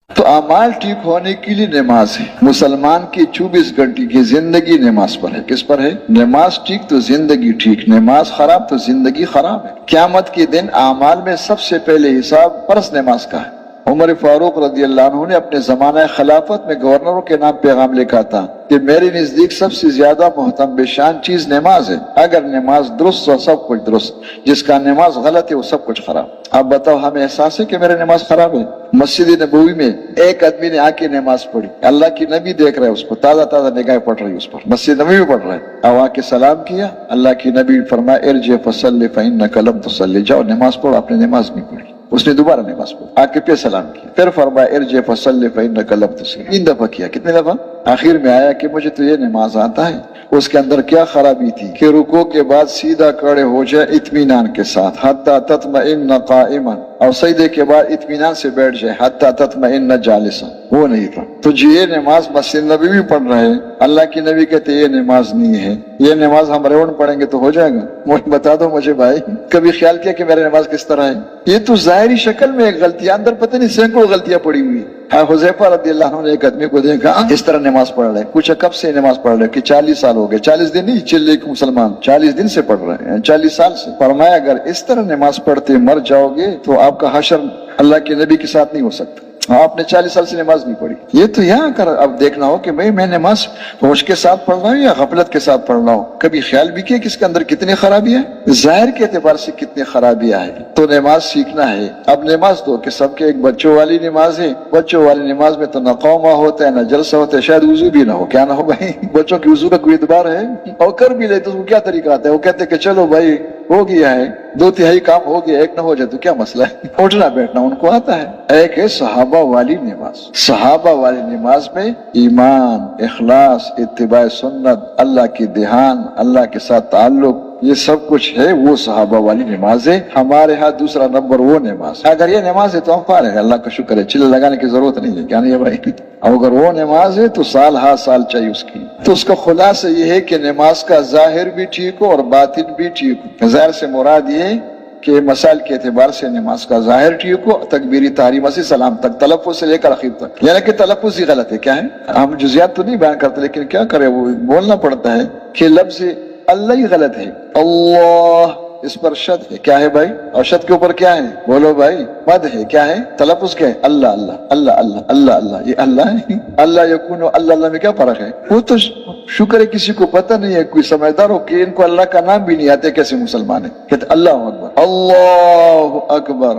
تو اعمال ٹھیک ہونے کے لیے نماز ہے. مسلمان کی 24 گھنٹے کی زندگی نماز پر ہے. کس پر ہے؟ نماز ٹھیک تو زندگی ٹھیک، نماز خراب تو زندگی خراب ہے. قیامت کے دن اعمال میں سب سے پہلے حساب فرض نماز کا ہے. عمر فاروق رضی اللہ عنہ نے اپنے زمانہ خلافت میں گورنروں کے نام پیغام لکھا تھا کہ میرے نزدیک سب سے زیادہ محترم بشان چیز نماز ہے. اگر نماز درست ہو سب کچھ درست، جس کا نماز غلط ہے وہ سب کچھ خراب. اب بتاؤ ہمیں احساس ہے کہ میری نماز خراب ہے؟ مسجد نبوی میں ایک آدمی نے آ کے نماز پڑھی، اللہ کی نبی دیکھ رہے اس کو، تازہ تازہ نگاہیں پڑ رہی اس پر، مسجد نبوی میں پڑھ رہے، اب آ کے سلام کیا، اللہ کی نبی فرمایا ارجع فصلی فإنک لم تصلی، جاؤ نماز پڑھو، آپ نے نماز نہیں پڑھی. اس نے دوبارہ نماز پڑھی، آ کے پھر سلام کیا، پھر فرمایا ارجع فصلی فإنک لم تصلی. 3 دفعہ کیا. کتنے دفعہ؟ آخر میں آیا کہ مجھے تو یہ نماز آتا ہے. اس کے اندر کیا خرابی تھی کہ رکوع کے بعد سیدھا کھڑے ہو جائے اطمینان کے ساتھ حتی تطمئن قائما، اور سجدے کے بعد اطمینان سے بیٹھ جائے حتی تطمئن جالسا. وہ نہیں تھا. تو جو یہ نماز مسجد نبی بھی پڑھ رہے ہیں، اللہ کی نبی کہتے یہ نماز نہیں ہے. یہ نماز ہم ریون پڑھیں گے تو ہو جائے گا؟ مجھے بتا دو مجھے بھائی، کبھی خیال کیا کہ میری نماز کس طرح ہے؟ یہ تو ظاہری شکل میں ایک غلطی، اندر پتہ نہیں سینکڑوں غلطیاں پڑی ہوئی. حذیفہ رضی اللہ عنہ نے ایک آدمی کو دیکھا اس طرح نماز پڑھ رہے، پوچھا کب سے نماز پڑھ رہے؟ کہ 40 سال ہو گئے. 40 دن نہیں چلے کہ مسلمان 40 دن سے پڑھ رہے ہیں، 40 سال سے. فرمایا اگر اس طرح نماز پڑھتے مر جاؤ گے تو آپ کا حشر اللہ کے نبی کے ساتھ نہیں ہو سکتا. آپ نے 40 سال سے نماز نہیں پڑھی. یہ تو یہاں کر اب دیکھنا ہو کہ بھئی میں نماز ہوش کے ساتھ پڑھ رہا ہوں یا غفلت کے ساتھ پڑھ رہا ہوں. کبھی خیال بھی کیا کہ اس کے اندر کتنی خرابیاں ہیں، ظاہر کے اعتبار سے کتنی خرابیاں ہیں. تو نماز سیکھنا ہے. اب نماز دو قسم کے، ایک بچوں والی نماز ہے. بچوں والی نماز میں تو نہ قومہ ہوتا ہے نہ جلسہ ہوتا ہے، شاید وضو بھی نہ ہو. کیا نہ ہو بھائی؟ بچوں کی وضو کا کوئی اعتبار ہے؟ اور کر بھی لے تو اس کو کیا طریقہ آتا ہے؟ وہ کہتے ہیں کہ چلو بھائی ہو گیا ہے، 2/3 کام ہو گیا، ایک نہ ہو جائے تو کیا مسئلہ ہے؟ اٹھنا بیٹھنا ان کو آتا ہے. ایک ہے صحابہ والی نماز. صحابہ والی نماز میں ایمان، اخلاص، اتباع سنت، اللہ کی دھیان، اللہ کے ساتھ تعلق، یہ سب کچھ ہے. وہ صحابہ والی نماز ہے. ہمارے ہاں دوسرا نمبر وہ نماز. اگر یہ نماز ہے تو ہم فارغ ہیں، اللہ کا شکر ہے، چلے لگانے کی ضرورت نہیں ہے. کیا نہیں ہے بھائی؟ اگر وہ نماز ہے تو سال ہا سال چاہیے اس کی. تو اس کا خلاصہ یہ ہے کہ نماز کا ظاہر بھی ٹھیک ہو اور باطن بھی ٹھیک ہو. ظاہر سے مراد یہ کہ مسائل کے اعتبار سے نماز کا ظاہر ٹھیک ہو، تکبیری تحریمہ سے سلام تک، تلفظ سے لے کر اخیر تک. یعنی کہ تلفظ ہی غلط ہے. کیا ہے؟ ہم جزیات تو نہیں بیان کرتے لیکن کیا کرے وہ بولنا پڑتا ہے کہ لفظ اللہ ہی غلط ہے. اللہ اس پر شد ہے. کیا ہے بھائی؟ اور شد کے اوپر کیا ہے؟ بولو بھائی. مد ہے. کیا ہے؟ تلفظ کیا ہے؟ اللہ اللہ اللہ اللہ اللہ اللہ. یہ اللہ ہے. اللہ یکون اللہ اللہ میں کیا فرق ہے؟ وہ تو شکر ہے کسی کو پتہ نہیں ہے، کوئی سمجھدار ہو کہ ان کو اللہ کا نام بھی نہیں آتے کیسے مسلمان ہیں. کہتے اللہ اکبر اللہ اکبر.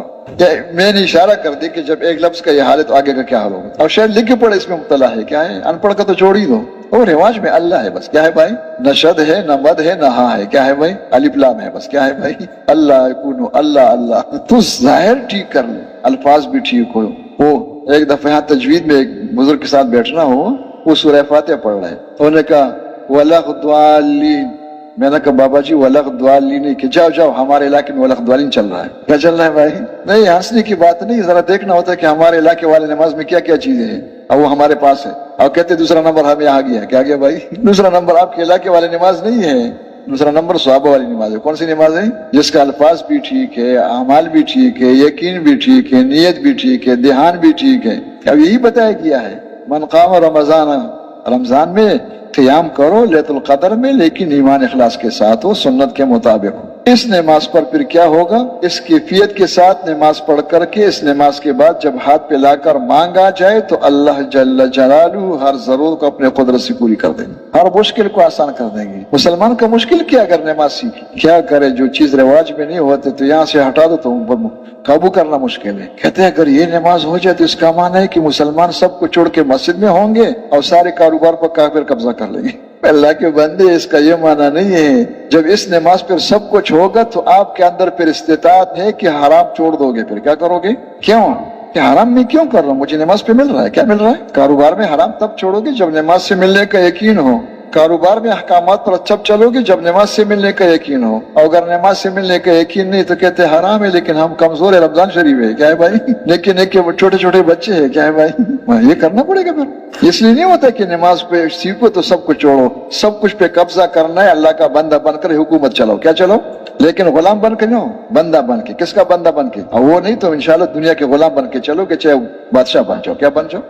میں نے اشارہ کر دی کہ جب ایک لفظ کا یہ حال ہے تو آگے کا کیا حال ہوگا. اور شاید لکھ کے پڑھے اس میں مبتلا ہے. کیا ہے؟ ان پڑھ کا تو چھوڑ ہی دو. اور رواج میں اللہ ہے بس. کیا ہے بھائی؟ نہ شد ہے نہ مد ہے نہ ہاں ہے. کیا ہے بھائی؟ الف لام ہے بس. کیا ہے بھائی؟ اللہ یکون اللہ اللہ. تو ظاہر ٹھیک کر لو، الفاظ بھی ٹھیک ہو. وہ ایک دفعہ یہاں تجوید میں ایک بزرگ کے ساتھ بیٹھنا ہو، وہ سورہ فاتحہ پڑھ رہے ہیں. انہوں نے کہا وَلَغْضَالِّينَ. میں نے کہا بابا جی وَلَغْضَالِّينَ نہیں کہ جاؤ جاؤ، ہمارے علاقے میں وَلَغْضَالِينَ چل رہا ہے. کیا چل رہا ہے بھائی؟ نہیں ہنسنے کی بات نہیں، ذرا دیکھنا ہوتا ہے کہ ہمارے علاقے والے نماز میں کیا کیا چیزیں ہیں اور وہ ہمارے پاس ہے. اور کہتے دوسرا نمبر ہمیں آ گیا. کیا گیا بھائی؟ دوسرا نمبر آپ کے علاقے والے نماز نہیں ہے، دوسرا نمبر صحابہ والی نماز ہے. کون سی نماز ہے؟ جس کا الفاظ بھی ٹھیک ہے، اعمال بھی ٹھیک ہے، یقین بھی ٹھیک ہے، نیت بھی ٹھیک ہے، دھیان بھی ٹھیک ہے. اب یہی بتایا گیا ہے من قام رمضان، رمضان میں قیام کرو لیلۃ القدر میں، لیکن ایمان اخلاص کے ساتھ ہو، سنت کے مطابق ہو. اس نماز پر پھر کیا ہوگا؟ اس کیفیت کے ساتھ نماز پڑھ کر کے اس نماز کے بعد جب ہاتھ پہ لا کر مانگا جائے تو اللہ جل جلالہ ہر ضرورت کو اپنے قدرت سے پوری کر دیں گے، ہر مشکل کو آسان کر دیں گے. مسلمان کا مشکل کیا اگر نماز سیکھے؟ کیا کرے؟ جو چیز رواج میں نہیں ہوتے تو یہاں سے ہٹا دو تو قابو کرنا مشکل ہے. کہتے ہیں اگر یہ نماز ہو جائے تو اس کا معنی ہے کہ مسلمان سب کو چھوڑ کے مسجد میں ہوں گے اور سارے کاروبار پر کافر قبضہ کر لیں گے. اللہ کے بندے اس کا یہ معنی نہیں ہے. جب اس نماز پر سب کچھ ہوگا تو آپ کے اندر پھر استطاعت ہے کہ حرام چھوڑ دو گے. پھر کیا کرو گے؟ کیوں کہ حرام میں کیوں کر رہا ہوں؟ مجھے نماز پہ مل رہا ہے. کیا مل رہا ہے؟ کاروبار میں حرام تب چھوڑو گے جب نماز سے ملنے کا یقین ہو. کاروبار میں احکامات پر اچھا چلو گے جب نماز سے ملنے کا یقین ہو. اور اگر نماز سے ملنے کا یقین نہیں تو کہتے حرام ہے لیکن ہم کمزور ہے، رمضان شریف ہے. کیا ہے بھائی؟ لیکن چھوٹے چھوٹے بچے ہیں. کیا ہے بھائی؟ یہ کرنا پڑے گا. پھر اس لیے نہیں ہوتا کہ نماز پہ سیکھو تو سب کچھ چھوڑو. سب کچھ پہ قبضہ کرنا ہے، اللہ کا بندہ بن کر حکومت چلاؤ. کیا چلاؤ؟ لیکن غلام بن کے نہ، بندہ بن کے. کس کا بندہ بن کے؟ اور وہ نہیں تو انشاءاللہ دنیا کے غلام بن کے چلو کہ چاہے بادشاہ بن جاؤ. کیا بن جاؤ؟